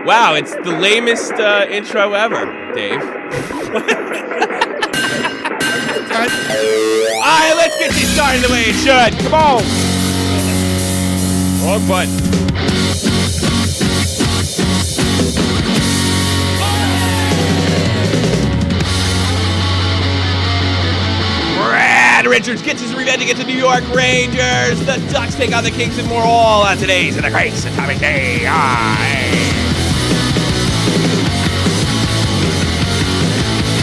Wow, it's the lamest intro ever, Dave. All right, let's get this started the way it should. Come on. Wrong button. Brad Richards gets his revenge against the New York Rangers. The Ducks take on the Kings and more all on today's The Grace Atomic Day.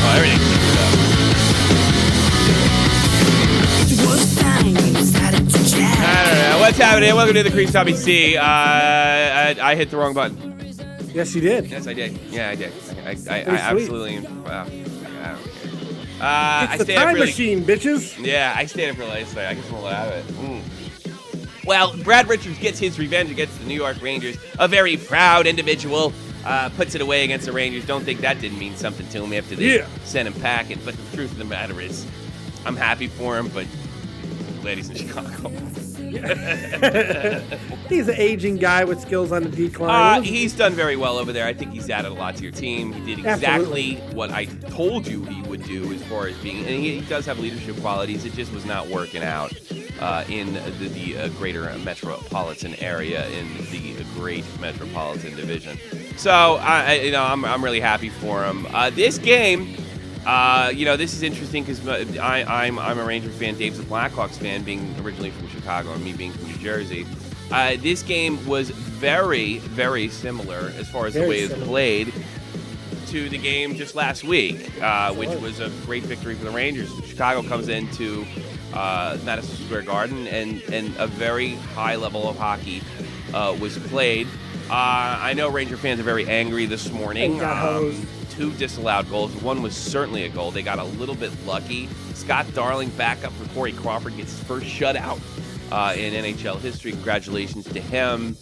Oh, everything's I don't know. What's happening? Welcome to the Crease Tommy C. I hit the wrong button. Yes, you did. Yes, I did. Yeah, I did. I absolutely. Wow. It's the time machine, bitches. Yeah, I stayed up for last night. I guess I'm allowed it. Well, Brad Richards gets his revenge against the New York Rangers. A very proud individual. Puts it away against the Rangers. Don't think that didn't mean something to him after they sent him packing. But the truth of the matter is, I'm happy for him, but I'm glad he's in Chicago. He's an aging guy with skills on the decline. He's done very well over there. I think he's added a lot to your team. He did exactly what I told you he would do as far as being, and he does have leadership qualities. It just was not working out in the greater metropolitan area, in the great metropolitan division. So I'm really happy for him. This game. This is interesting because I'm a Ranger fan. Dave's a Blackhawks fan, being originally from Chicago and me being from New Jersey. This game was very, very similar as far as the way it's played to the game just last week, which was a great victory for the Rangers. Chicago comes into Madison Square Garden, and a very high level of hockey was played. I know Ranger fans are very angry this morning. Two disallowed goals. One was certainly a goal. They got a little bit lucky. Scott Darling back up for Corey Crawford, gets his first shutout in NHL history. Congratulations to him.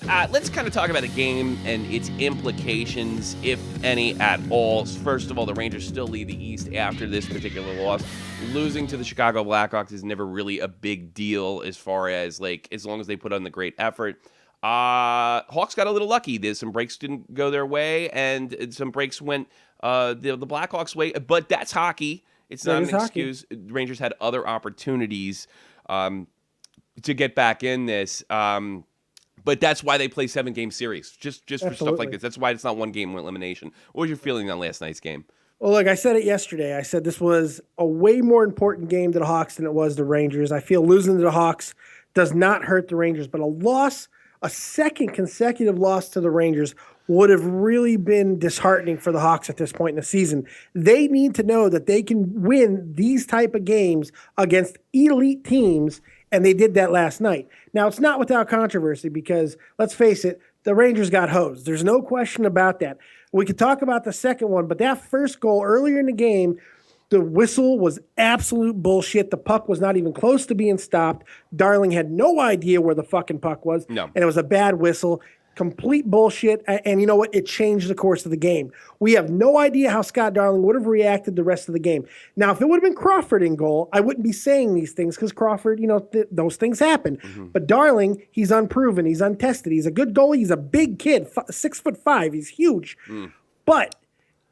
Let's kind of talk about the game and its implications, if any at all. First of all, the Rangers still lead the East after this particular loss. Losing to the Chicago Blackhawks is never really a big deal as far as, as long as they put on the great effort. Hawks got a little lucky. There's some breaks didn't go their way, and some breaks went the Blackhawks' way. But that's hockey. It's not an excuse. Rangers had other opportunities to get back in this. But that's why they play 7-game series, just for stuff like this. That's why it's not one game elimination. What was your feeling on last night's game? Well, look, I said it yesterday. I said this was a way more important game to the Hawks than it was the Rangers. I feel losing to the Hawks does not hurt the Rangers, but a second consecutive loss to the Rangers would have really been disheartening for the Hawks at this point in the season. They need to know that they can win these type of games against elite teams, and they did that last night. Now, it's not without controversy because, let's face it, the Rangers got hosed. There's no question about that. We could talk about the second one, but that first goal earlier in the game, the whistle was absolute bullshit. The puck was not even close to being stopped. Darling had no idea where the fucking puck was. No. And it was a bad whistle. Complete bullshit. And you know what? It changed the course of the game. We have no idea how Scott Darling would have reacted the rest of the game. Now, if it would have been Crawford in goal, I wouldn't be saying these things because Crawford, those things happen. Mm-hmm. But Darling, he's unproven. He's untested. He's a good goalie. He's a big kid, 6'5". He's huge. But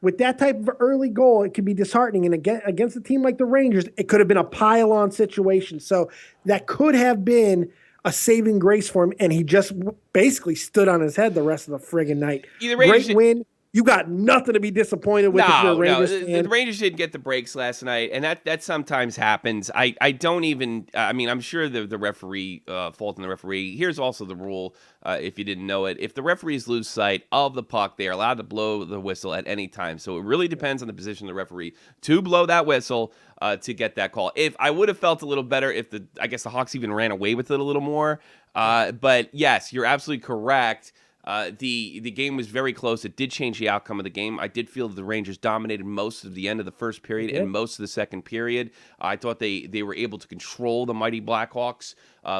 with that type of early goal, it can be disheartening. And against a team like the Rangers, it could have been a pile-on situation. So that could have been a saving grace for him, and he just basically stood on his head the rest of the friggin' night. Great win. You got nothing to be disappointed with if you're a Rangers fan. The Rangers didn't get the breaks last night, and that sometimes happens. I don't even. I'm sure the referee fault in the referee. Here's also the rule, if you didn't know it: if the referees lose sight of the puck, they are allowed to blow the whistle at any time. So it really depends on the position of the referee to blow that whistle to get that call. If I would have felt a little better if the Hawks even ran away with it a little more. But yes, you're absolutely correct. The game was very close. It did change the outcome of the game. I did feel that the Rangers dominated most of the end of the first period and most of the second period. I thought they were able to control the mighty Blackhawks,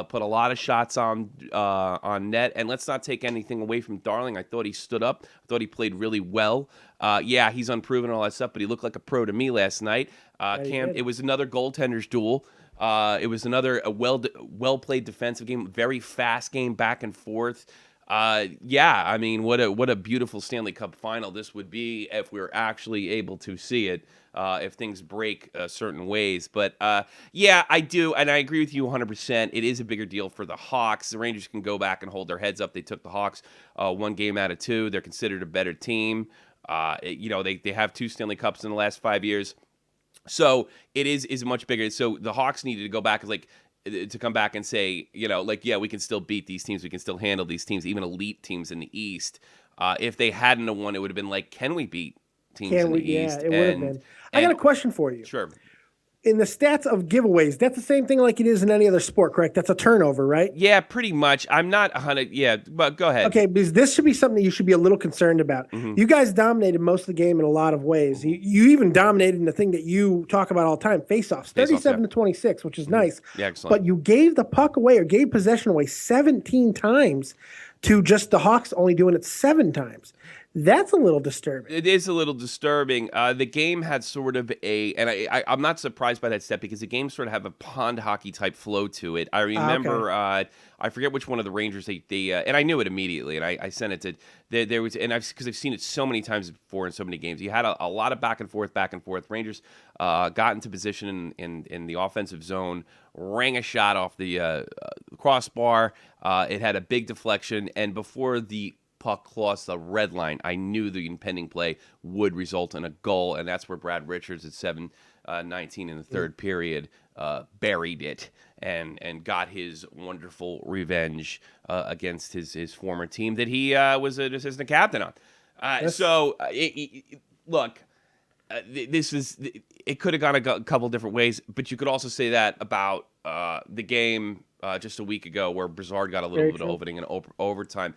put a lot of shots on net. And let's not take anything away from Darling. I thought he stood up. I thought he played really well. He's unproven and all that stuff, but he looked like a pro to me last night. It was another goaltender's duel. It was another well played defensive game, very fast game back and forth. Yeah, I mean, what a beautiful Stanley Cup final this would be if we were actually able to see it. If things break certain ways, but yeah, I do, and I agree with you 100%. It is a bigger deal for the Hawks. The Rangers can go back and hold their heads up. They took the Hawks 1 game out of 2. They're considered a better team. They have 2 Stanley Cups in the last 5 years. So it is much bigger. So the Hawks needed to go back to come back and say, yeah, we can still beat these teams. We can still handle these teams, even elite teams in the East. If they hadn't have won, it would have been like, can we beat teams in the East? Yeah, it would have been. I got a question for you. Sure. In the stats of giveaways, that's the same thing like it is in any other sport, correct? That's a turnover, right? Yeah, pretty much. I'm not 100. Yeah, but go ahead. Okay, because this should be something that you should be a little concerned about. Mm-hmm. You guys dominated most of the game in a lot of ways. You even dominated in the thing that you talk about all the time, face-offs, 37-26, which is nice. Yeah, excellent. But you gave the puck away or gave possession away 17 times to just the Hawks only doing it 7 times. That's a little disturbing. It is a little disturbing. The game had sort of I'm not surprised by that step because the game sort of have a pond hockey type flow to it. I remember, I forget which one of the Rangers they and I knew it immediately, and I sent it to there was, and because I've seen it so many times before in so many games. You had a lot of back and forth. Rangers got into position in the offensive zone, rang a shot off the crossbar. It had a big deflection, and before the puck crossed the red line, I knew the impending play would result in a goal, and that's where Brad Richards at 7:19 in the third period buried it and got his wonderful revenge against his former team that he was an assistant captain on. Look, it could have gone a couple different ways, but you could also say that about the game just a week ago where Broussard got a little bit of opening in overtime.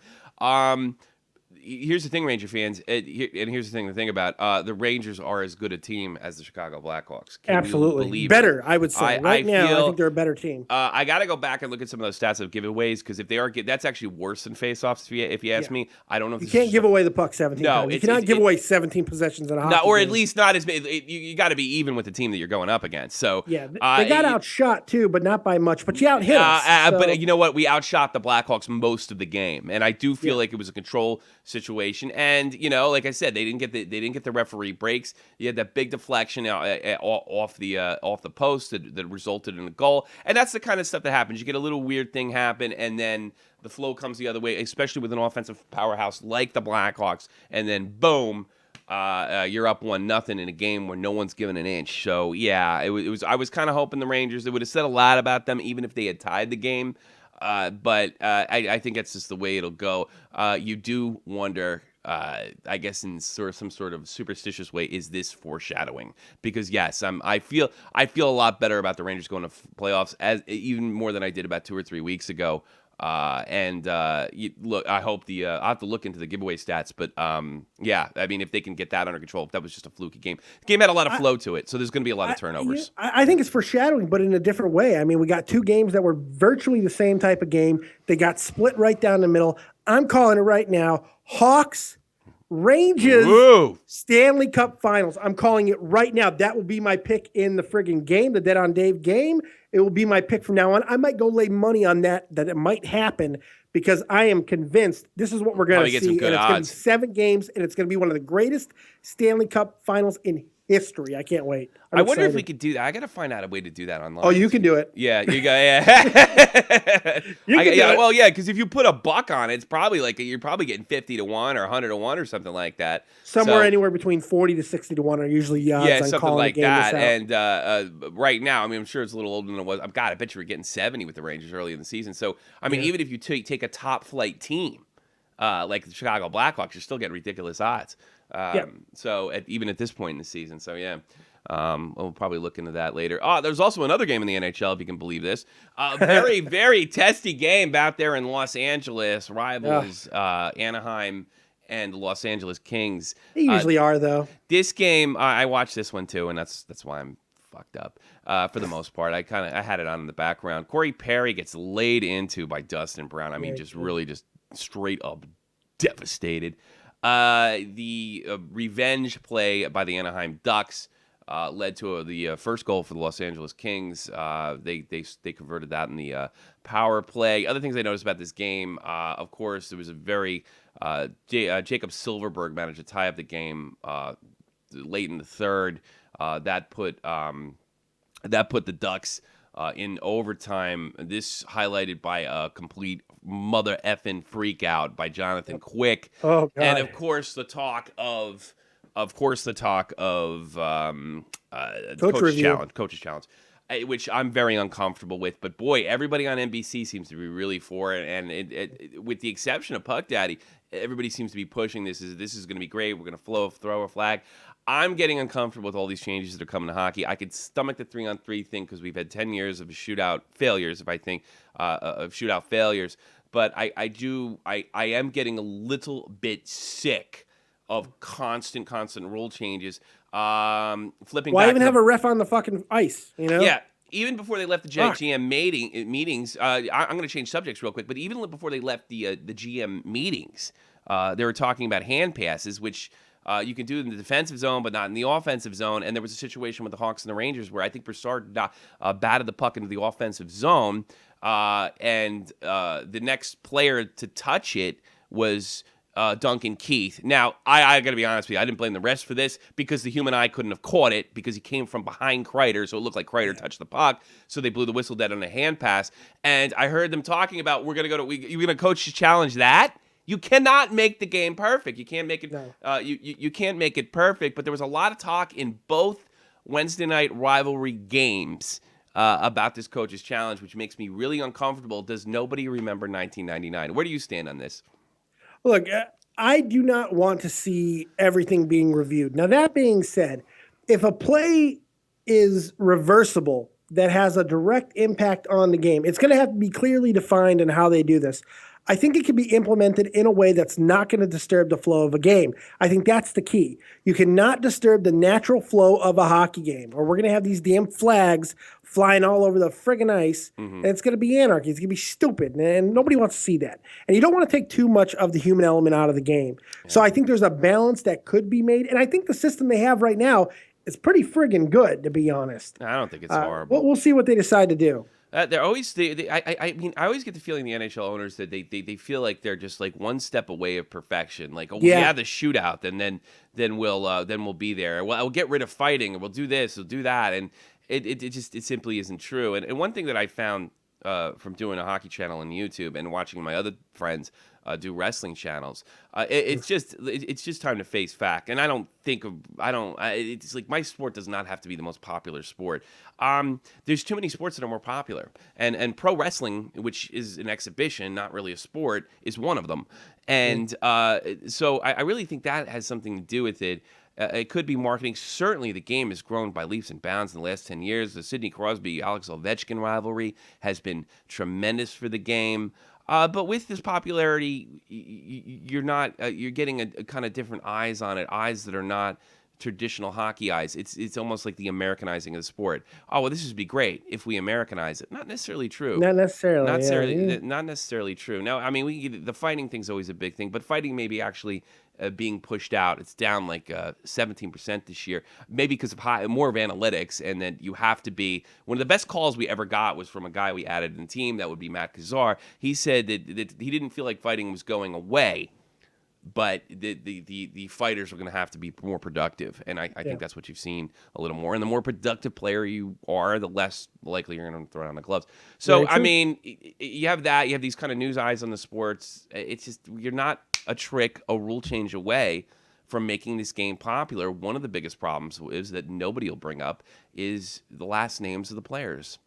Here's the thing, Ranger fans, and here's the thing to think about. The Rangers are as good a team as the Chicago Blackhawks. Absolutely. Better, I would say. I think they're a better team. I got to go back and look at some of those stats of giveaways, because if they are, that's actually worse than faceoffs, if you ask me. I don't know if you can't give away the puck 17 times. You cannot give away 17 possessions in a hockey or game. at least not as many. You got to be even with the team that you're going up against. So yeah, they got outshot too, but not by much. But you out-hit us. But you know what? We outshot the Blackhawks most of the game, and I do feel like it was a control situation. And like I said, they didn't get the referee breaks. You had that big deflection off the post that resulted in a goal, and that's the kind of stuff that happens. You get a little weird thing happen, and then the flow comes the other way, especially with an offensive powerhouse like the Blackhawks, and then boom. You're up 1-0 in a game where no one's given an inch. So yeah, it was. I was kind of hoping the Rangers. It would have said a lot about them, even if they had tied the game. But I think that's just the way it'll go. You do wonder. I guess in some sort of superstitious way, is this foreshadowing? Because yes, I feel a lot better about the Rangers going to playoffs, even more than I did about 2 or 3 weeks ago. Look, I hope I'll have to look into the giveaway stats, but yeah, I mean, if they can get that under control, if that was just a fluky game. The game had a lot of flow to it, so there's going to be a lot of turnovers. I think it's foreshadowing, but in a different way. I mean, we got 2 games that were virtually the same type of game. They got split right down the middle. I'm calling it right now. Hawks, Rangers, Stanley Cup Finals. I'm calling it right now. That will be my pick in the friggin' game, the Dead on Dave game. It will be my pick from now on. I might go lay money on that it might happen, because I am convinced this is what we're going to see. And it's going to be 7 games, and it's going to be one of the greatest Stanley Cup Finals in history. I can't wait. I wonder if we could do that. I got to find out a way to do that online. Oh, you can do it. Yeah, you got. Yeah. You can do it. Well, yeah, because if you put a buck on it, it's probably you're probably getting 50 to 1 or 100 to 1 or something like that. Anywhere between 40 to 60 to 1 are usually the odds on something calling like the game that. this out. And right now, I mean, I'm sure it's a little older than it was. I bet you were getting 70 with the Rangers early in the season. So I mean, even if you take a top flight team like the Chicago Blackhawks, you're still getting ridiculous odds. So even at this point in the season, so yeah. We'll probably look into that later. There's also another game in the NHL, if you can believe this. Very, very testy game out there in Los Angeles. Rivals Anaheim and the Los Angeles Kings. They usually are, though. This game, I watched this one too, and that's why I'm fucked up for the most part. I had it on in the background. Corey Perry gets laid into by Dustin Brown. I mean, just straight up devastated. The revenge play by the Anaheim Ducks. led to the first goal for the Los Angeles Kings. They converted that in the power play. Other things I noticed about this game, of course, there was a very Jacob Silverberg managed to tie up the game late in the third. That put the Ducks in overtime. This highlighted by a complete mother effing freak out by Jonathan Quick. Oh, God. And of course the talk of coach's challenge, which I'm very uncomfortable with. But boy, everybody on NBC seems to be really for it, and with the exception of Puck Daddy, everybody seems to be pushing this. This is going to be great. We're going to throw a flag. I'm getting uncomfortable with all these changes that are coming to hockey. I could stomach the 3-on-3 thing because we've had 10 years of shootout failures. But I am getting a little bit sick of constant rule changes. Flipping. Why back even have a ref on the fucking ice? You know? Yeah. Even before they left the GM meetings, I'm going to change subjects real quick. But even before they left the GM meetings, they were talking about hand passes, which you can do in the defensive zone, but not in the offensive zone. And there was a situation with the Hawks and the Rangers where I think Broussard batted the puck into the offensive zone, and the next player to touch it was Duncan Keith. Now, I got to be honest with you, I didn't blame the refs for this because the human eye couldn't have caught it because he came from behind Kreider, so it looked like Kreider touched the puck, so they blew the whistle dead on a hand pass. And I heard them talking about you're going to coach to challenge that? You cannot make the game perfect. You can't make it. No. You can't make it perfect. But there was a lot of talk in both Wednesday night rivalry games about this coach's challenge, which makes me really uncomfortable. Does nobody remember 1999? Where do you stand on this? Look, I do not want to see everything being reviewed. Now, that being said, if a play is reversible that has a direct impact on the game, it's going to have to be clearly defined in how they do this. I think it can be implemented in a way that's not going to disturb the flow of a game. I think that's the key. You cannot disturb the natural flow of a hockey game, or we're going to have these damn flags flying all over the friggin' ice, and it's going to be anarchy. It's going to be stupid, and nobody wants to see that. And you don't want to take too much of the human element out of the game. Yeah. So I think there's a balance that could be made, and I think the system they have right now is pretty friggin' good, to be honest. I don't think it's horrible. We'll see what they decide to do. They're always. I mean, I always get the feeling the NHL owners that they feel like they're just like one step away of perfection. Like, we have the shootout, and then we'll be there. Well, we'll get rid of fighting, and we'll do this, we'll do that, and it simply isn't true. And one thing that I found from doing a hockey channel on YouTube and watching my other friends do wrestling channels, it's just time to face fact. And it's like my sport does not have to be the most popular sport. There's too many sports that are more popular, and pro wrestling, which is an exhibition, not really a sport, is one of them. And so I really think that has something to do with it. It could be marketing. Certainly, the game has grown by leaps and bounds in the last 10 years. The Sidney Crosby-Alex Ovechkin rivalry has been tremendous for the game. But with this popularity, you're getting a kind of different eyes on it, eyes that are not traditional hockey eyes. It's almost like the Americanizing of the sport. Oh, well, this would be great if we Americanize it. Not necessarily true. Not necessarily. Not necessarily true. Now, I mean, the fighting thing's always a big thing, but fighting may be actually being pushed out. It's down like 17% this year, maybe because of more of analytics, and then you have to be. One of the best calls we ever got was from a guy we added in the team. That would be Matt Kazar. He said that he didn't feel like fighting was going away, but the fighters are going to have to be more productive, and I think that's what you've seen a little more. And the more productive player you are, the less likely you're going to throw down the gloves. So, I mean, you have that. You have these kind of news eyes on the sports. It's just you're not a rule change away from making this game popular. One of the biggest problems is that nobody will bring up is the last names of the players.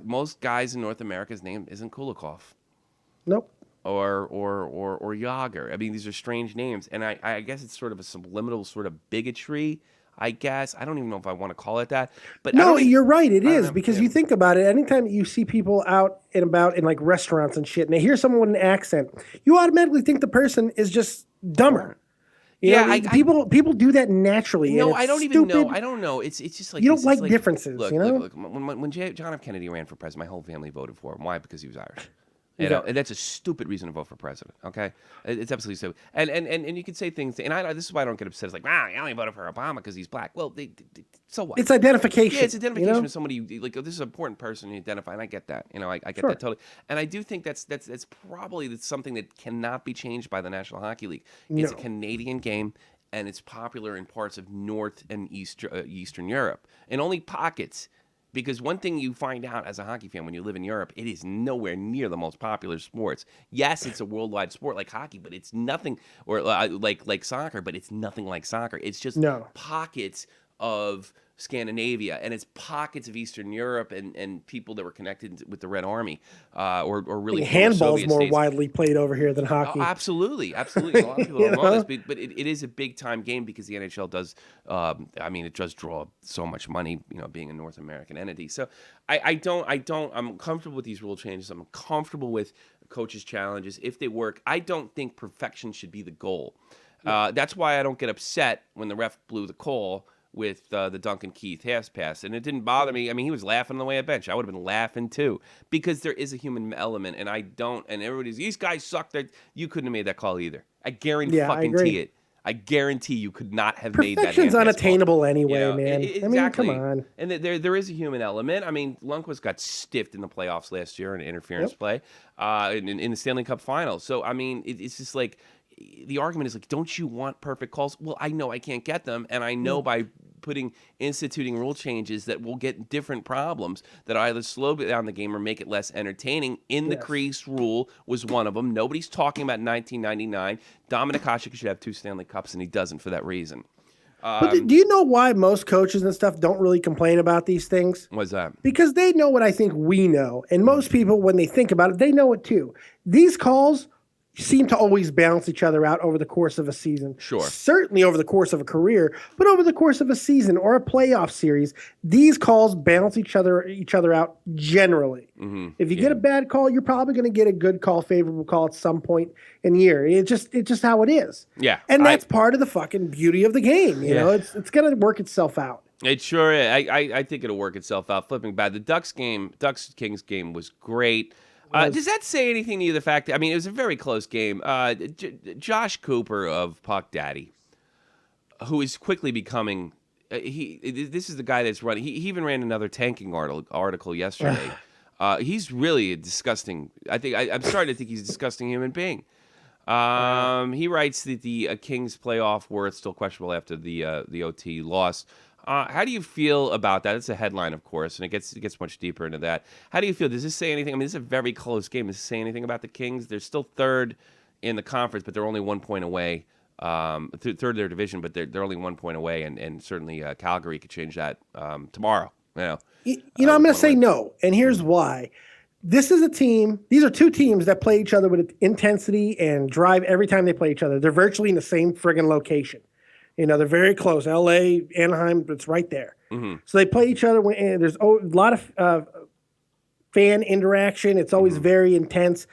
Most guys in North America's name isn't Kulikov. Nope. Or Yager. I mean, these are strange names, and I guess it's sort of a subliminal sort of bigotry. I guess I don't even know if I want to call it that. But no, you're right. It is because you think about it. Anytime you see people out and about in like restaurants and shit, and they hear someone with an accent, you automatically think the person is just dumber. You know, people do that naturally. No, I don't even know. I don't know. It's just like you don't like differences. Look, you know? look. When John F. Kennedy ran for president, my whole family voted for him. Why? Because he was Irish. You know, and that's a stupid reason to vote for president. Okay, it's absolutely stupid. And you can say things, and this is why I don't get upset. It's like, I only voted for Obama because he's black. Well, so what? It's identification. Yeah, it's identification with somebody like, this is an important person you identify, and I get that. You know, I get that totally. And I do think that's probably something that cannot be changed by the National Hockey League. It's a Canadian game, and it's popular in parts of North and Eastern Europe, and only pockets. Because one thing you find out as a hockey fan when you live in Europe, it is nowhere near the most popular sports. Yes, it's a worldwide sport like hockey, but it's nothing, or like soccer, but it's nothing like soccer. It's just pockets of Scandinavia, and it's pockets of Eastern Europe and people that were connected with the Red Army, or really handball's more widely played over here than hockey. Oh, absolutely. A lot of people don't know this, but it is a big time game because the NHL does. It does draw so much money, being a North American entity. So I'm comfortable with these rule changes. I'm comfortable with coaches' challenges if they work. I don't think perfection should be the goal. That's why I don't get upset when the ref blew the call with the Duncan Keith half pass, and it didn't bother me. I mean, he was laughing on the way at bench. I would have been laughing too, because there is a human element, and I don't. And everybody's, these guys suck. That you couldn't have made that call either. I guarantee it. I guarantee you could not have made that. Perfection's unattainable anyway, man. Exactly. I mean, come on. And there is a human element. I mean, Lundqvist got stiffed in the playoffs last year in interference play, in the Stanley Cup Finals. So I mean, it's just like, the argument is like, don't you want perfect calls? Well, I know I can't get them, and I know by instituting rule changes that we'll get different problems that either slow down the game or make it less entertaining. In the crease rule was one of them. Nobody's talking about 1999. Dominik Hasek should have 2 Stanley Cups, and he doesn't for that reason. But do you know why most coaches and stuff don't really complain about these things? What's that? Because they know what I think we know, and most people, when they think about it, they know it too. These calls seem to always balance each other out over the course of a season. Sure. Certainly over the course of a career, but over the course of a season or a playoff series, these calls balance each other out generally. Mm-hmm. If you get a bad call, you're probably going to get a good call, favorable call at some point in the year. It's just how it is. Yeah. And that's part of the fucking beauty of the game. You know, it's going to work itself out. It sure is. I think it'll work itself out. Flipping back, the Ducks-Kings game was great. Does that say anything to you, the fact that, it was a very close game. Josh Cooper of Puck Daddy, who is quickly becoming, this is the guy that's running, he even ran another tanking article yesterday. He's really a disgusting, I'm starting to think he's a disgusting human being. He writes that the Kings playoff worth still questionable after the OT loss. How do you feel about that? It's a headline, of course, and it gets much deeper into that. How do you feel? Does this say anything? This is a very close game. Does this say anything about the Kings? They're still third in the conference, but they're only 1 point away. Third of their division, but they're only 1 point away, and certainly Calgary could change that tomorrow. I'm going to say no, and here's why. This is a team. These are 2 teams that play each other with intensity and drive every time they play each other. They're virtually in the same friggin' location. They're very close. L.A., Anaheim, it's right there. Mm-hmm. So they play each other. And there's a lot of fan interaction. It's always very intense.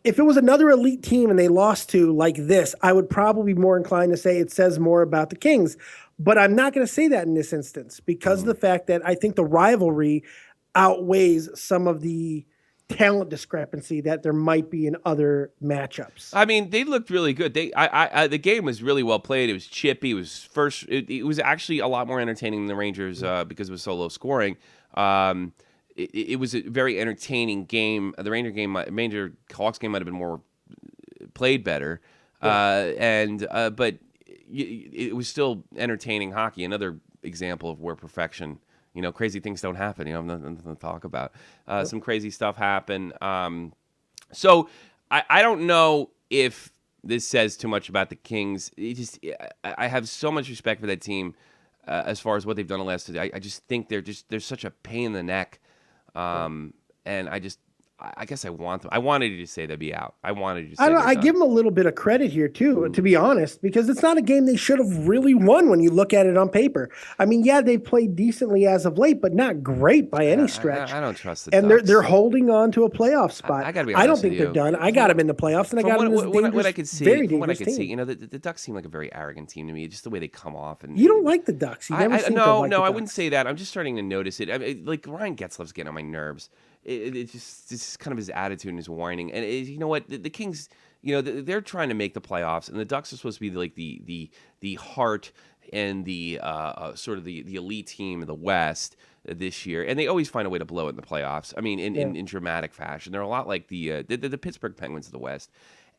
If it was another elite team and they lost to like this, I would probably be more inclined to say it says more about the Kings. But I'm not going to say that in this instance because of the fact that I think the rivalry outweighs some of the talent discrepancy that there might be in other matchups. They looked really good. The game was really well played. It was chippy. It was it was actually a lot more entertaining than the Rangers because it was so low scoring. It was a very entertaining game. The Ranger Hawks game might have been more played better, but it was still entertaining hockey. Another example of where perfection. Crazy things don't happen. Nothing to talk about. Some crazy stuff happened. So I don't know if this says too much about the Kings. I have so much respect for that team as far as what they've done the last 2 days. I just think they're such a pain in the neck. And I guess I want them. I wanted you to say they'd be out. I wanted you to say I give them a little bit of credit here, too, to be honest, because it's not a game they should have really won when you look at it on paper. They played decently as of late, but not great by any stretch. I don't trust the And Ducks. They're holding on to a playoff spot. I gotta be honest I don't think with they're you. done. I got them in the playoffs, and I got them in this very dangerous team. The Ducks seem like a very arrogant team to me, just the way they come off. And you don't like the Ducks. You never seem to like the Ducks. I wouldn't say that. I'm just starting to notice it. Like Ryan Getzlaf's getting on my nerves. it's just kind of his attitude and his whining. And you know what, the Kings, they're trying to make the playoffs, and the Ducks are supposed to be like the heart and the sort of the elite team of the West this year, and they always find a way to blow it in the playoffs. I mean, in dramatic fashion. They're a lot like the Pittsburgh Penguins of the West.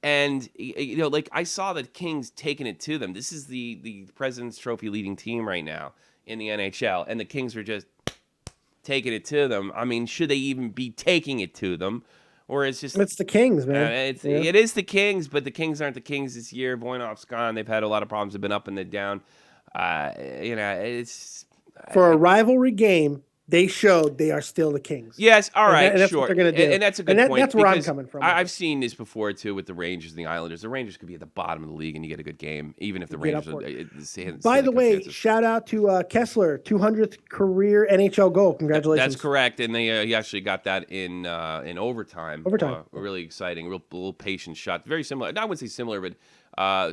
And like I saw the Kings taking it to them. This is the President's Trophy leading team right now in the NHL, and the Kings are just taking it to them. I mean, should they even be taking it to them? Or it's the Kings, man. It is the Kings, but the Kings aren't the Kings this year. Voinov's gone. They've had a lot of problems. They've been up and then down. It's for a rivalry game. They showed they are still the Kings. Yes, all right, and that's sure. what they're going to do. And that's a good point. That's where I'm coming from. I've seen this before, too, with the Rangers and the Islanders. The Rangers could be at the bottom of the league, and you get a good game, even if the Rangers are... By the way, shout out to Kessler, 200th career NHL goal. Congratulations. That's correct, and he actually got that in overtime. Really exciting, little patient shot. Very similar. I wouldn't say similar, but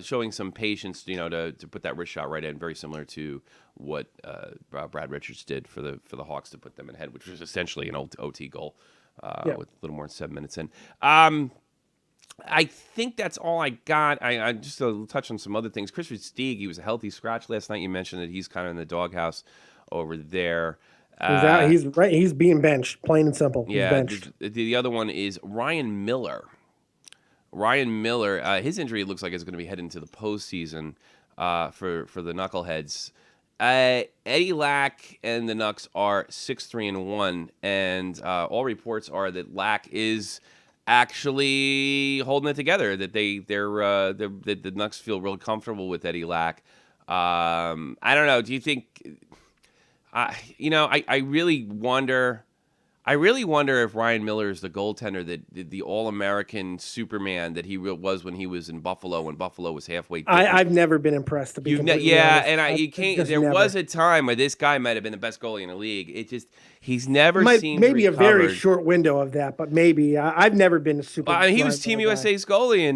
showing some patience, to put that wrist shot right in. Very similar to what Brad Richards did for the Hawks to put them in head, which was essentially an OT goal with a little more than 7 minutes in. I think that's all I got. I just to touch on some other things. Chris Stieg, he was a healthy scratch last night. You mentioned that he's kind of in the doghouse over there. He's right. He's being benched, plain and simple. He's benched. The other one is Ryan Miller. Ryan Miller, his injury looks like it's going to be heading to the postseason for the Knuckleheads. Eddie Lack and the Knucks are 6-3-1, and all reports are that Lack is actually holding it together. That that the Knucks feel real comfortable with Eddie Lack. I don't know. Do you think? I really wonder. I really wonder if Ryan Miller is the goaltender that the All-American Superman that he was when he was in Buffalo, when Buffalo was halfway. I've never been impressed. To be completely honest. And there was a time where this guy might have been the best goalie in the league. It just he's never seemed maybe recovered. A very short window of that, but maybe I've never been a super. He was Team USA's goalie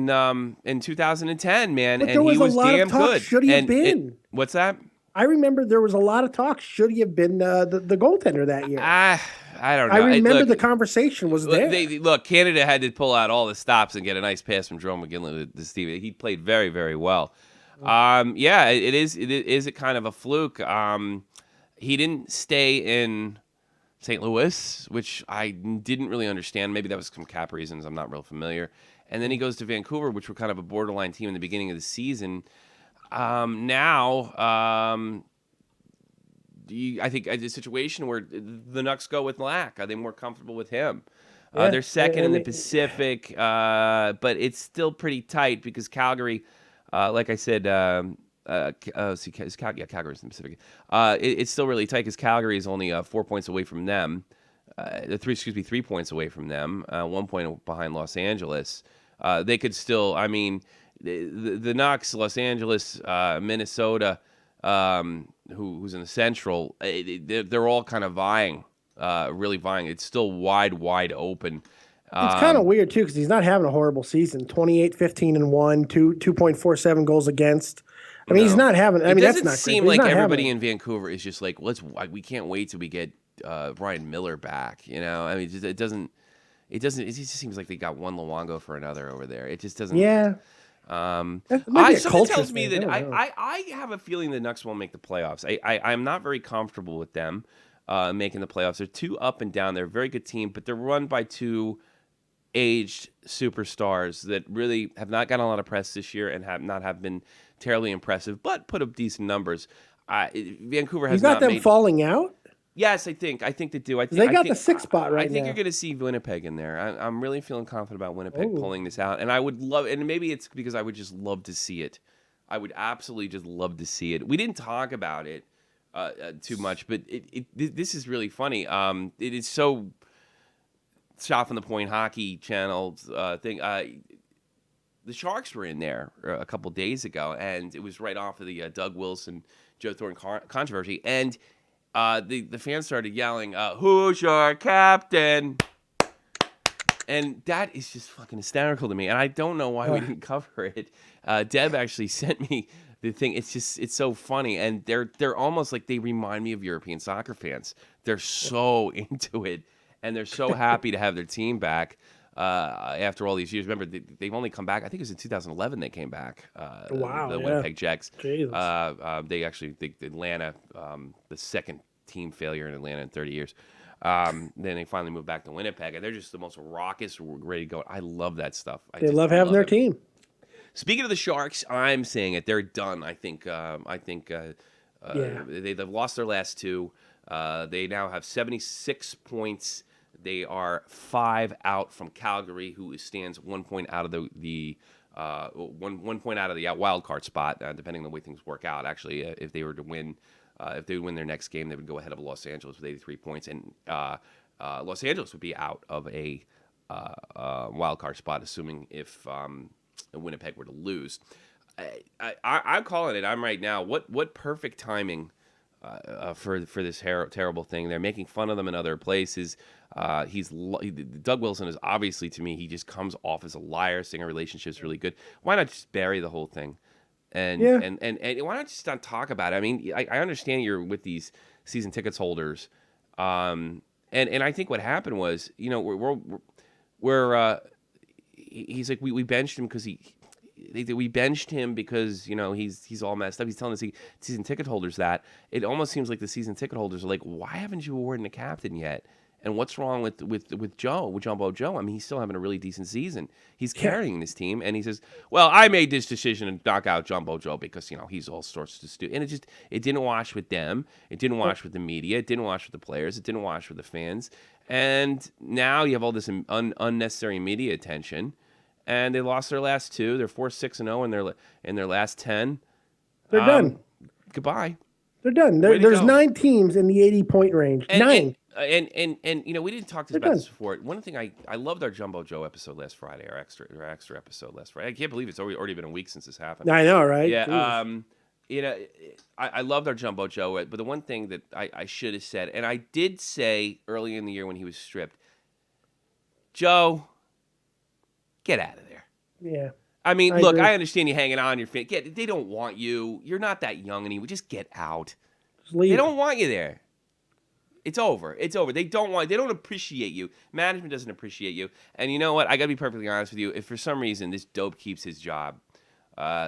in 2010, man, but and he was damn good. Should he have been? What's that? I remember there was a lot of talk. Should he have been the goaltender that year? I don't know. I remember the conversation was there. Canada had to pull out all the stops and get a nice pass from Jerome McGinley to Steve. He played very, very well. It is a kind of a fluke. He didn't stay in St. Louis, which I didn't really understand. Maybe that was some cap reasons. I'm not real familiar. And then he goes to Vancouver, which were kind of a borderline team in the beginning of the season. I think it's a situation where the Knucks go with Lack. Are they more comfortable with him? They're second in the Pacific, but it's still pretty tight because Calgary, like I said, Calgary's in the Pacific. It's still really tight because Calgary is only 4 points away from them. 3 points away from them. 1 point behind Los Angeles. They could still. I mean, the Knucks, Los Angeles, Minnesota. Who's in the Central, they're all kind of vying, really vying. It's still wide open. It's kind of weird, too, because he's not having a horrible season. 28, 15-1, 2.47 goals against. I mean, he's not having. I mean, that's not. It doesn't seem like everybody in Vancouver is just like, we can't wait till we get Ryan Miller back. I mean, it doesn't. It just seems like they got one Luongo for another over there. It just doesn't. Yeah. Something tells me that I have a feeling the Knucks won't make the playoffs. I'm not very comfortable with them making the playoffs. They're too up and down. They're a very good team, but they're run by two aged superstars that really have not gotten a lot of press this year and have been terribly impressive, but put up decent numbers. Vancouver has not them falling out. Yes, I think they do. They got the 6th spot right now. I think you're going to see Winnipeg in there. I'm really feeling confident about Winnipeg pulling this out, and I would love. And maybe it's because I would just love to see it. I would absolutely just love to see it. We didn't talk about it too much, but this is really funny. It is so Shot from the Point hockey channel thing. The Sharks were in there a couple days ago, and it was right off of the Doug Wilson, Joe Thornton controversy, and. The fans started yelling, "Who's your captain?" And that is just fucking hysterical to me. And I don't know why we didn't cover it. Deb actually sent me the thing. It's so funny. And they're almost like they remind me of European soccer fans. They're so into it. and they're so happy to have their team back after all these years. Remember, they've only come back. I think it was in 2011 they came back. Wow, the yeah. Winnipeg Jets. Jesus. Atlanta, the second team failure in Atlanta in 30 years. Then they finally moved back to Winnipeg, and they're just the most raucous, ready to go. I love that stuff. They love having their team. Speaking of the Sharks, I'm saying it. They're done. I think. They've lost their last two. They now have 76 points. They are 5 out from Calgary, who stands 1 point out of the 1 point out of the wild card spot, depending on the way things work out. Actually, if they were to win. If they would win their next game, they would go ahead of Los Angeles with 83 points, and Los Angeles would be out of a wild card spot, assuming if Winnipeg were to lose. I'm calling it. I'm right now. What perfect timing for this terrible thing. They're making fun of them in other places. Doug Wilson is obviously, to me, he just comes off as a liar, saying a relationship's really good. Why not just bury the whole thing? And why not just not talk about it? I mean, I understand you're with these season tickets holders, and I think what happened was, he's like we benched him because we benched him because he's all messed up. He's telling the season ticket holders that. It almost seems like the season ticket holders are like, why haven't you awarded a captain yet? And what's wrong with Jumbo Joe? I mean, he's still having a really decent season. He's carrying this team, and he says, "Well, I made this decision to knock out Jumbo Joe because he's all sorts of stupid." And it didn't wash with them. It didn't wash with the media. It didn't wash with the players. It didn't wash with the fans. And now you have all this unnecessary media attention. And they lost their last 2. They're 4-6-0 in their last 10. They're done. Goodbye. They're done. There's 9 teams in the 80-point range. 9. And we didn't talk about this before. One thing I loved our Jumbo Joe episode last Friday, our extra episode last Friday. I can't believe it's already been a week since this happened. I know, right? Yeah. I loved our Jumbo Joe, but the one thing that I should have said, and I did say early in the year when he was stripped, Joe, get out of there. Yeah. I mean, look, I understand you hanging on your feet. They don't want you. You're not that young anymore. Just get out. They don't want you there. It's over. It's over. They don't appreciate you. Management doesn't appreciate you. And you know what? I got to be perfectly honest with you. If for some reason this dope keeps his job,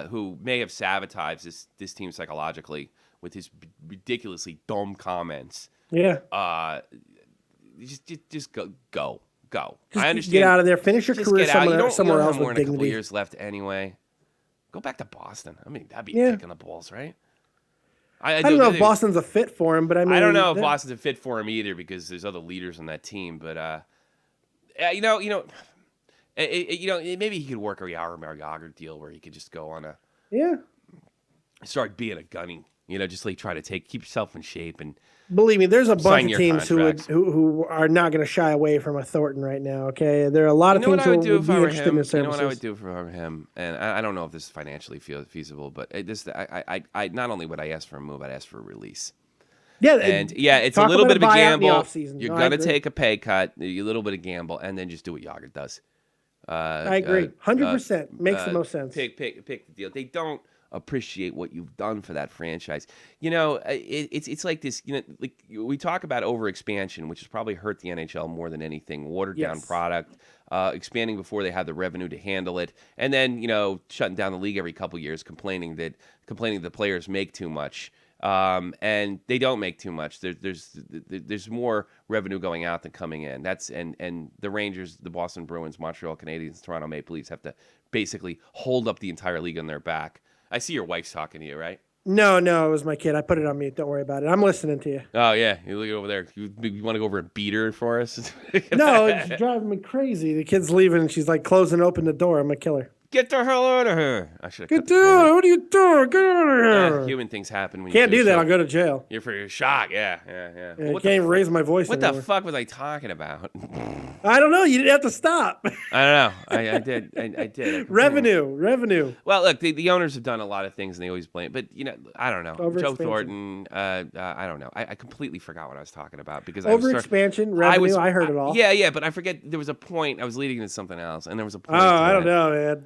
who may have sabotaged this team psychologically with his ridiculously dumb comments. Yeah. Just go. Just I understand. Get out of there. Finish your career somewhere else with more than a dignity. couple years left anyway. Go back to Boston. I mean, that'd be kicking the balls, right? I don't know if Boston's a fit for him, but I mean, I don't know if Boston's a fit for him either because there's other leaders on that team. But maybe he could work a Yager deal where he could just go on start being a gunny. Just like try to keep yourself in shape and. Believe me, there's a bunch of teams who are not going to shy away from a Thornton right now. Okay, there are a lot of teams who would be interested in his services. You know what I would do for him, and I don't know if this is financially feasible, but I not only would I ask for a move, I'd ask for a release. Yeah, and it's a little bit of a gamble. You're going to take a pay cut, a little bit of gamble, and then just do what Yager does. I agree, 100% makes the most sense. Pick the deal. They don't appreciate what you've done for that franchise. It's like this. Like we talk about overexpansion, which has probably hurt the NHL more than anything. Watered down product, expanding before they have the revenue to handle it, and then shutting down the league every couple years, complaining that the players make too much. And they don't make too much. There's more revenue going out than coming in. And the Rangers, the Boston Bruins, Montreal Canadiens, Toronto Maple Leafs have to basically hold up the entire league on their back. I see your wife's talking to you, right? No, it was my kid. I put it on mute. Don't worry about it. I'm listening to you. Oh, yeah. You look over there. You want to go over and beat her for us? No, it's driving me crazy. The kid's leaving, and she's like closing open the door. I'm going to kill her. Get the hell out of here. I should have Get down. What are you doing? Get out of here. Human things happen when can't do that. I'll go to jail. You're for your shock. Yeah. Well, I can't even raise my voice What anymore. the fuck was I talking about? I don't know. You didn't have to stop. I don't know. I did. I did. Revenue. Well, look, the owners have done a lot of things, and they always blame. But I don't know. Joe Thornton. I don't know. I completely forgot what I was talking about because overexpansion, revenue. I heard it all. Yeah, but I forget. There was a point. I was leading into something else, and there was a point. I don't know, man.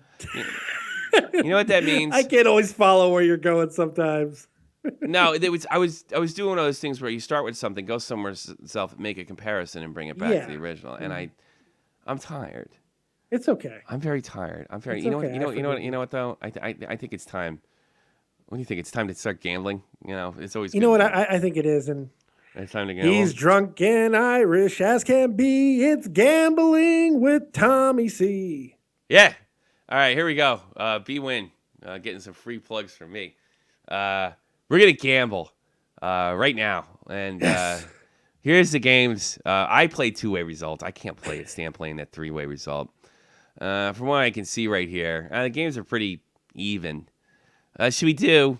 You know what that means? I can't always follow where you're going sometimes. No, it was I was doing one of those things where you start with something, go somewhere self, make a comparison, and bring it back to the original. And I'm tired. It's okay. I'm very tired. I'm very. It's You know what? okay. You know what though? I think it's time. When do you think it's time to start gambling? You know, it's always. You good know what? to- I think it is, and It's time to gamble. he's drunk and Irish as can be. It's gambling with Tommy C. Yeah. All right, here we go. B-Win, getting some free plugs from me. We're gonna gamble right now, and here's the games. I play two-way results. I can't play it. Stand playing that three-way result. From what I can see right here, the games are pretty even. Should we do?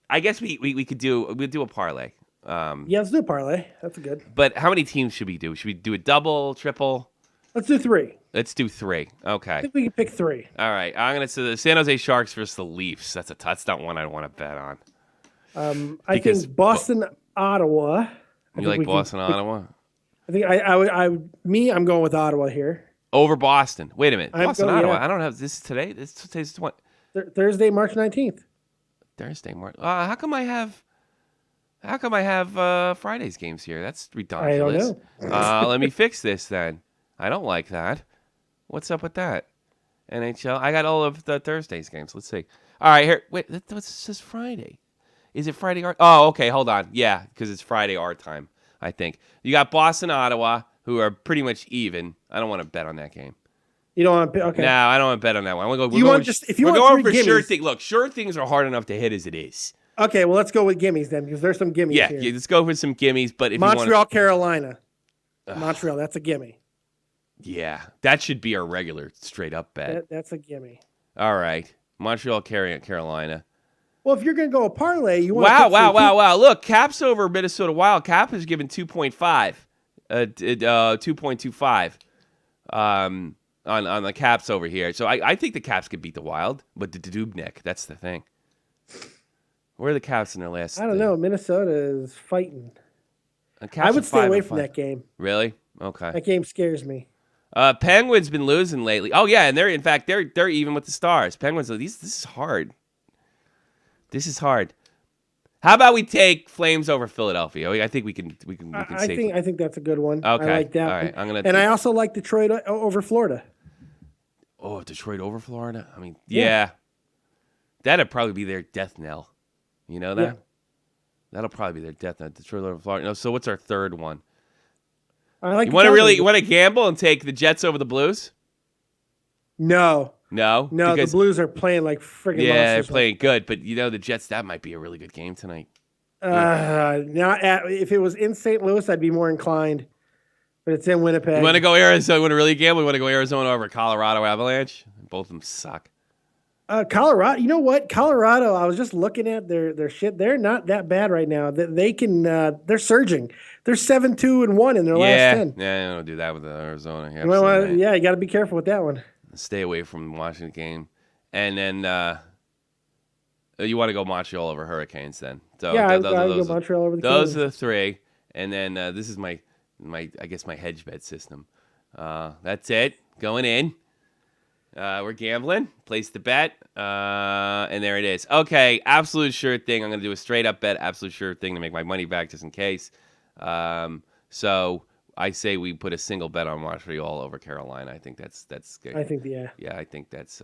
I guess we'll do a parlay. Yeah, let's do a parlay. That's good. But how many teams should we do? Should we do a double, triple? Let's do 3. Let's do 3. Okay. I think we can pick 3. All right. I'm gonna say the San Jose Sharks versus the Leafs. That's not one I want to bet on. I think Boston, Ottawa. You like Boston, Ottawa? I think I'm going with Ottawa here. Over Boston. Wait a minute. Boston, Ottawa. Yeah. I don't have this is today. Today's what? Thursday, March 19th. Thursday, March. How come I have Friday's games here? That's ridiculous. I don't know. Let me fix this then. I don't like that. What's up with that? NHL. I got all of the Thursday's games. Let's see. All right, here. Wait, this says Friday. Is it Friday our? Oh, okay. Hold on. Yeah, because it's Friday our time. I think you got Boston, Ottawa, who are pretty much even. I don't want to bet on that game. You don't want to? Okay. No, I don't want to bet on that one. I want to go. If you want going for three sure gimmies. thing. Look, sure things are hard enough to hit as it is. Okay, well, let's go with gimmies then, because there's some gimmies Yeah, here. let's go for some gimmies. But if Montreal, you want Carolina. Montreal, that's a gimme. yeah, that should be our regular straight up bet. That's a gimme. All right, Montreal, Carolina. Well, if you're going to go a parlay, you want Wow. Look, Caps over Minnesota Wild. Cap is given 2.5, 2.25 on the Caps over here. So I think the Caps could beat the Wild, but the Dubnik, that's the thing. Where are the Caps in their last? I don't know. Minnesota is fighting. Caps I would stay away from 5-5. that game. Really? Okay. That game scares me. Penguins been losing lately. Oh yeah, and they're even with the Stars. Penguins. This is hard. This is hard. How about we take Flames over Philadelphia? I think we can safely. I think that's a good one. Okay. I like that. All right. I also like Detroit over Florida. Oh, Detroit over Florida. I mean, yeah. That'd probably be their death knell. You know that? Yeah. That'll probably be their death knell. Detroit over Florida. No, so what's our third one? I like. You want to gamble and take the Jets over the Blues? No. The Blues are playing like friggin' yeah, they're monsters. playing good, but the Jets, that might be a really good game tonight. If it was in St. Louis, I'd be more inclined, but it's in Winnipeg. You want to go Arizona? You want to really gamble? You want to go Arizona over Colorado Avalanche? Both of them suck. Colorado, you know what? Colorado, I was just looking at their shit. They're not that bad right now. They can. They're surging. They're 7-2-1 in their last 10. Yeah, don't do that with Arizona. You got to be careful with that one. Stay away from the Washington game, and then you want to go Montreal over Hurricanes. Then I'll go Montreal over the Those Canadiens. are the 3, and then this is my hedge bet system. That's it. Going in. We're gambling. Place the bet. And there it is. Okay, absolute sure thing. I'm going to do a straight up bet. Absolute sure thing to make my money back just in case. So I say we put a single bet on Montreal over Carolina. I think that's good. I think Yeah, I think that's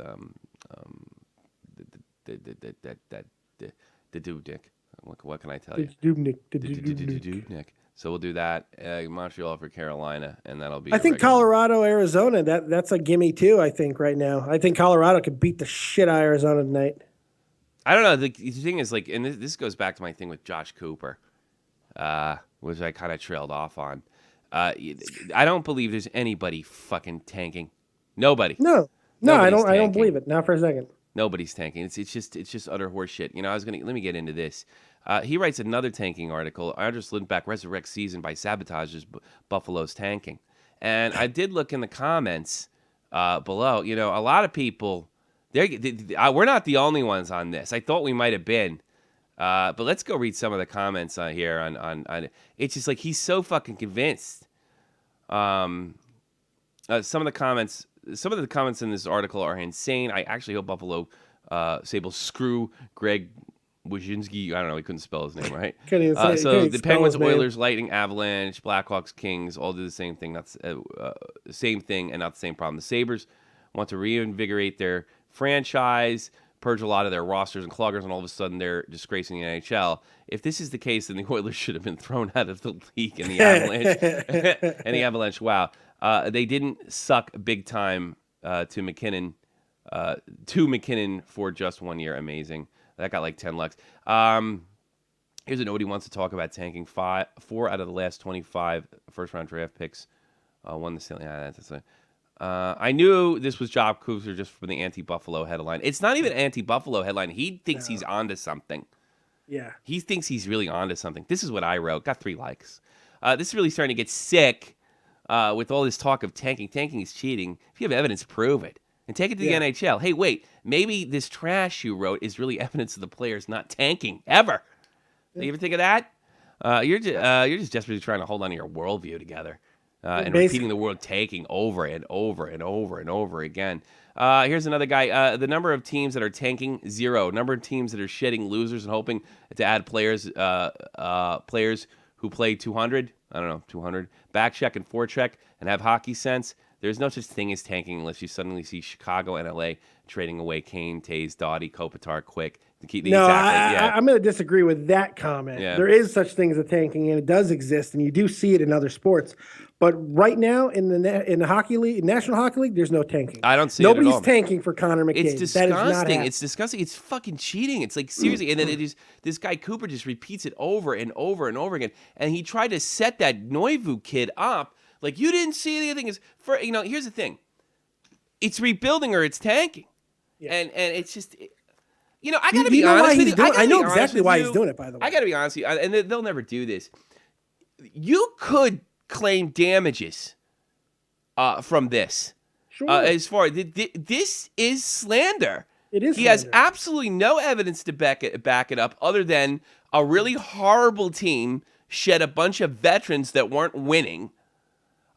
the Dubnik. What can I tell you? Dubnik. Dubnik. So we'll do that. Montreal for Carolina, and that'll be. I think Colorado, Arizona. That's a gimme too. I think right now. I think Colorado could beat the shit out of Arizona tonight. I don't know. The thing is, like, and this goes back to my thing with Josh Cooper, which I kind of trailed off on. I don't believe there's anybody fucking tanking. Nobody. No, I don't believe it. Not for a second. Nobody's tanking. It's just utter horseshit. Let me get into this. He writes another tanking article. Anders Lindback resurrects season by sabotages Buffalo's tanking. And I did look in the comments below. A lot of people. We're not the only ones on this. I thought we might have been. But let's go read some of the comments here on it's just like he's so fucking convinced. Some of the comments in this article are insane. I actually hope Buffalo Sable's screw Greg Wyszynski. I don't know. He couldn't spell his name right. Couldn't even say- So couldn't the spell Penguins, his name. Oilers, Lightning, Avalanche, Blackhawks, Kings all do the same thing. That's same thing and not the same problem. The Sabres want to reinvigorate their franchise, purge a lot of their rosters and cloggers, and all of a sudden they're disgracing the NHL. If this is the case, then the Oilers should have been thrown out of the league, and the Avalanche and the Avalanche. Wow, they didn't suck big time to McKinnon for just 1 year. Amazing. That got like 10 lucks. Here's a nobody wants to talk about tanking. 4 out of the last 25 first-round draft picks won the Stanley. I knew this was Job Cruiser just from the anti-Buffalo headline. It's not even anti-Buffalo headline. He thinks he's onto something. Yeah. He thinks he's really onto something. This is what I wrote. Got 3 likes. This is really starting to get sick with all this talk of tanking. Tanking is cheating. If you have evidence, prove it. And take it to the NHL. Hey, wait. Maybe this trash you wrote is really evidence of the players not tanking ever. You ever think of that? You're just desperately trying to hold on to your worldview together. And repeating the word tanking over and over and over and over again. Here's another guy. The number of teams that are tanking, 0. Number of teams that are shedding losers and hoping to add players who play 200. I don't know, 200. Back check and forecheck and have hockey sense. There's no such thing as tanking unless you suddenly see Chicago and LA trading away Kane, Taves, Doughty, Kopitar quick. I'm going to disagree with that comment. Yeah. There is such thing as a tanking, and it does exist, and you do see it in other sports. But right now in the hockey league, National Hockey League, there's no tanking. I don't see it at all. Nobody's tanking for Connor McDavid. It's disgusting. It's disgusting. It's fucking cheating. It's like seriously. And then this guy Cooper just repeats it over and over and over again. And he tried to set that Noivu kid up. Like, you didn't see anything. Here's the thing. It's rebuilding or it's tanking. Yeah. And it's just, I got to be honest with you. I know exactly why he's doing it, by the way. I got to be honest with you. And they'll never do this. You could claim damages from this. Sure. As far as this is slander. It is. He has absolutely no evidence to back it up other than a really horrible team shed a bunch of veterans that weren't winning.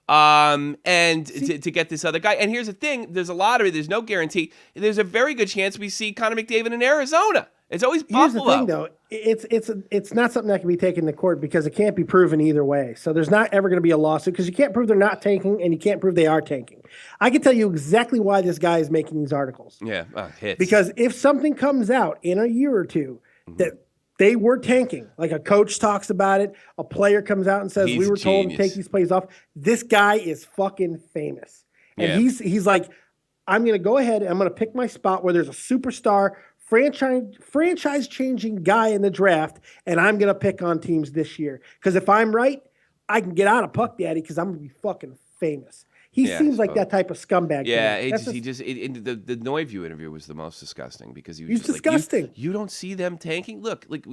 To get this other guy. And here's the thing, there's a lottery, there's no guarantee. There's a very good chance we see Connor McDavid in Arizona. It's always Buffalo. Here's the thing, though. It's not something that can be taken to court because it can't be proven either way. So there's not ever going to be a lawsuit because you can't prove they're not tanking and you can't prove they are tanking. I can tell you exactly why this guy is making these articles. Yeah, hits. Because if something comes out in a year or two that they were tanking, like a coach talks about it, a player comes out and says, we were told to take these plays off. This guy is fucking famous. And he's like, I'm going to go ahead and I'm going to pick my spot where there's a superstar, franchise-changing guy in the draft, and I'm going to pick on teams this year. Because if I'm right, I can get out of Puck Daddy because I'm going to be fucking famous. He seems like that type of scumbag. Yeah, the Noivu interview was the most disgusting because he's disgusting. Like, you don't see them tanking. Look, like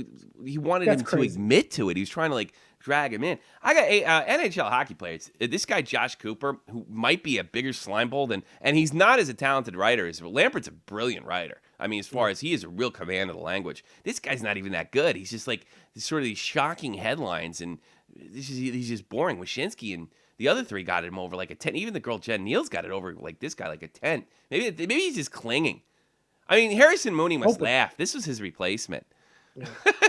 he wanted him to admit to it. He was trying to drag him in. I got NHL hockey players. This guy Josh Cooper, who might be a bigger slime bowl and he's not as a talented writer as Lampert's a brilliant writer. I mean, as far as he is a real command of the language. This guy's not even that good. He's just like sort of these shocking headlines, and he's just boring. Wyszynski and the other 3 got him over like a 10. Even the girl Jen Neal's got it over like this guy like a 10. Maybe he's just clinging. I mean, Harrison Mooney must laugh. This was his replacement. Yeah.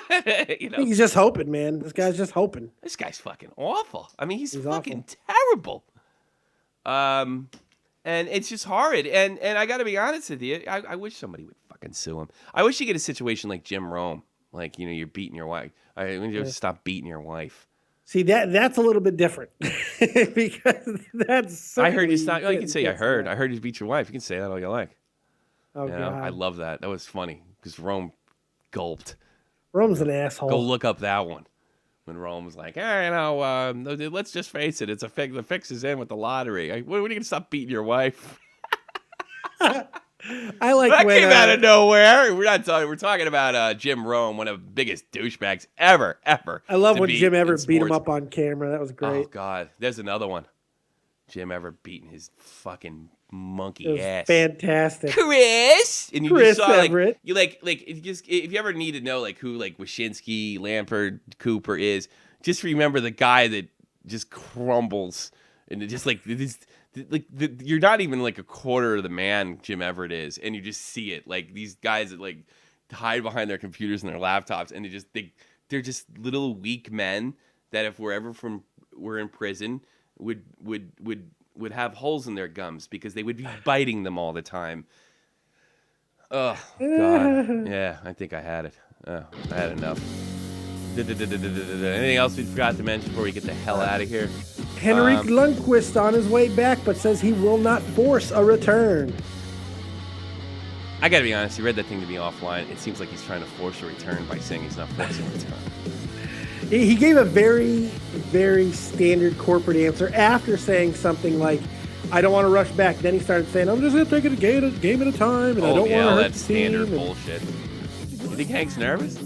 I think he's just hoping, man. This guy's just hoping. This guy's fucking awful. I mean, he's fucking terrible. And it's just horrid. And I got to be honest with you. I wish somebody would fucking sue him. I wish you get a situation like Jim Rome. Like, you're beating your wife. Stop beating your wife. See, that's a little bit different because that's. I heard you stop. You can say I heard. I heard you beat your wife. You can say that all you like. Oh, God. I love that. That was funny because Rome gulped. Rome's an asshole. Go look up that one. When Rome was like, let's just face it. It's a fix. The fix is in with the lottery. When are you gonna stop beating your wife? I like that when, came out of nowhere. We're not talking. We're talking about Jim Rome, one of the biggest douchebags ever. I love when Jim Everett beat him up on camera. That was great. Oh God, there's another one. Jim Everett beating his fucking monkey ass. Fantastic, Chris. And you Chris just saw Everett. If you ever need to know who Wyszynski, Lampard, Cooper is, just remember the guy that just crumbles and just this you're not even like a quarter of the man Jim Everett is, and you just see it. Like these guys that like hide behind their computers and their laptops, and they're just little weak men that if we're in prison would have holes in their gums because they would be biting them all the time. Oh God, yeah, I think I had it. I had enough. Anything else we forgot to mention before we get the hell out of here? Henrik Lundqvist on his way back, but says he will not force a return. I gotta be honest, he read that thing to me offline. It seems like he's trying to force a return by saying he's not forcing a return. He gave a very, very standard corporate answer after saying something like, I don't want to rush back. Then he started saying, I'm just going to take it a game at a time, and I don't want to hurt that's the team. standard bullshit. You think Hank's nervous?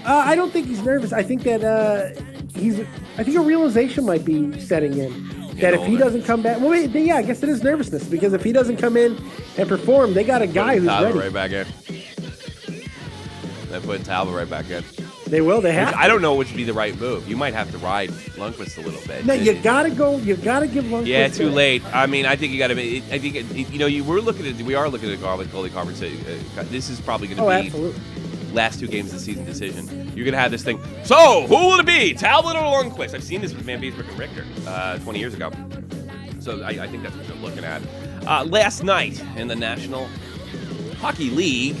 I don't think he's nervous. I think that I think a realization might be setting in. That if he doesn't come back, I guess it is nervousness, because if he doesn't come in and perform, they got a guy who's ready. Right back in. They put Talbot right back in. They will. They have. I don't know which would be the right move. You might have to ride Lundqvist a little bit. No, you gotta go. You gotta give Lundqvist. Yeah, too late. I mean, I think you got to. I think we are looking at the goalie conversation. This is probably going to be absolutely. Last 2 games of the season decision. You're going to have this thing. So who will it be, Talbot or Lundqvist? I've seen this with Van Beesbrook and Richter 20 years ago. So I think that's what you're looking at. Last night in the National Hockey League.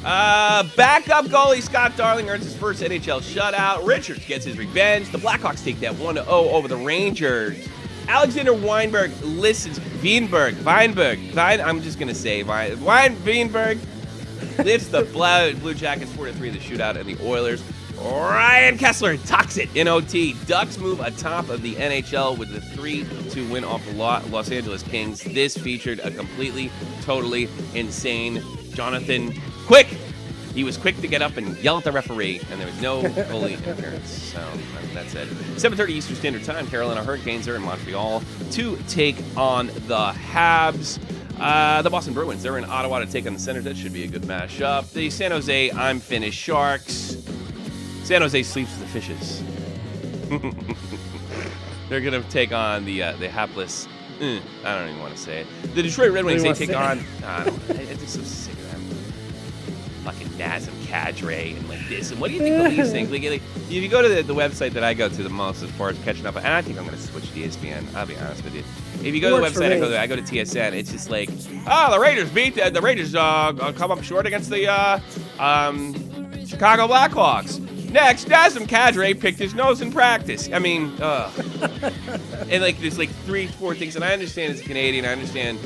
Backup goalie Scott Darling earns his first NHL shutout. Richards gets his revenge. The Blackhawks take that 1-0 over the Rangers. Alexander Weinberg listens. Weinberg. I'm just going to say Weinberg lifts the Blue Jackets 4-3 in the shootout, and the Oilers. Ryan Kessler tucks it in OT. Ducks move atop of the NHL with the 3-2 win off the Los Angeles Kings. This featured a completely, totally insane Jonathan Quick. He was quick to get up and yell at the referee, and there was no goalie interference. So that's it. 7:30 Eastern Standard Time. Carolina Hurricanes are in Montreal to take on the Habs. The Boston Bruins, they're in Ottawa to take on the Senators. That should be a good matchup. The San Jose I'm Finished Sharks. San Jose sleeps with the fishes. They're going to take on the hapless. I don't even want to say it. The Detroit Red Wings, they take on. I'm just so sick of them. Fucking Nazem Kadri and like this. And what do you think of these things? Like, if you go to the website that I go to the most as far as catching up, and I think I'm going to switch to ESPN. I'll be honest with you. If you go to the website, I go to TSN. It's just like, the Raiders beat the Raiders. Come up short against the Chicago Blackhawks. Next, Nazem Kadri picked his nose in practice. I mean, and like there's like 3-4 things, and I understand as a Canadian, I understand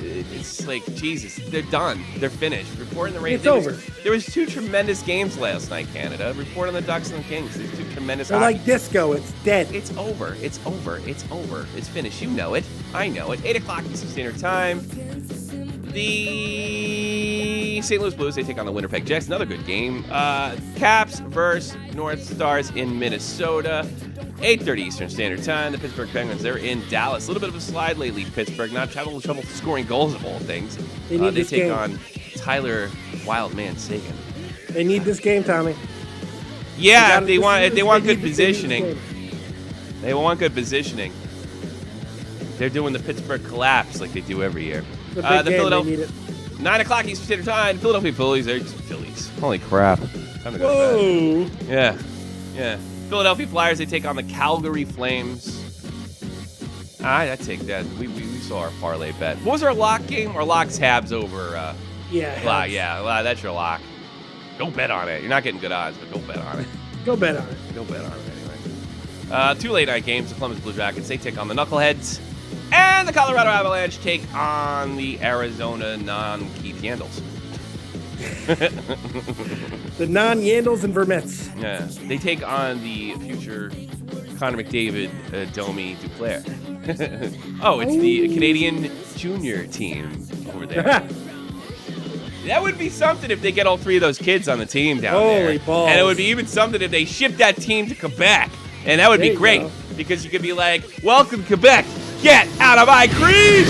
it's like Jesus, they're done, they're finished. Reporting the Raiders. It's over. There was 2 tremendous games last night, Canada. Report on the Ducks and the Kings. There's 2 tremendous. They're like disco. It's dead. It's over. It's over. It's over. It's finished. You know it. I know it. 8 o'clock Eastern Standard Time. The St. Louis Blues, they take on the Winnipeg Jets. Another good game. Caps versus North Stars in Minnesota. 8:30 Eastern Standard Time. The Pittsburgh Penguins, they're in Dallas. A little bit of a slide lately, Pittsburgh. Not having trouble scoring goals of all things. They take on Tyler Wildman Sagan. They need this game, Tommy. Yeah, they want good positioning. They want good positioning. They're doing the Pittsburgh collapse like they do every year. The Philadelphia. 9 o'clock Eastern Standard Time. Philadelphia Phillies. They're Phillies. Holy crap. Time to go to bed. Yeah. Philadelphia Flyers, they take on the Calgary Flames. I take that. We saw our parlay bet. What was our lock game? Our lock's Habs over. That's your lock. Don't bet on it. You're not getting good odds, but don't bet on it. Go bet on it. Go bet on it anyway. 2 late night games. The Columbus Blue Jackets, they take on the Knuckleheads. And the Colorado Avalanche take on the Arizona non-Keith Yandles. The non-Yandles and Vermets. Yeah. They take on the future Connor McDavid, Domi Duclair. It's the Canadian junior team over there. That would be something if they get all 3 of those kids on the team down there. Holy balls. And it would be even something if they ship that team to Quebec. And that would be great because you could be like, welcome, Quebec. Get out of my crease!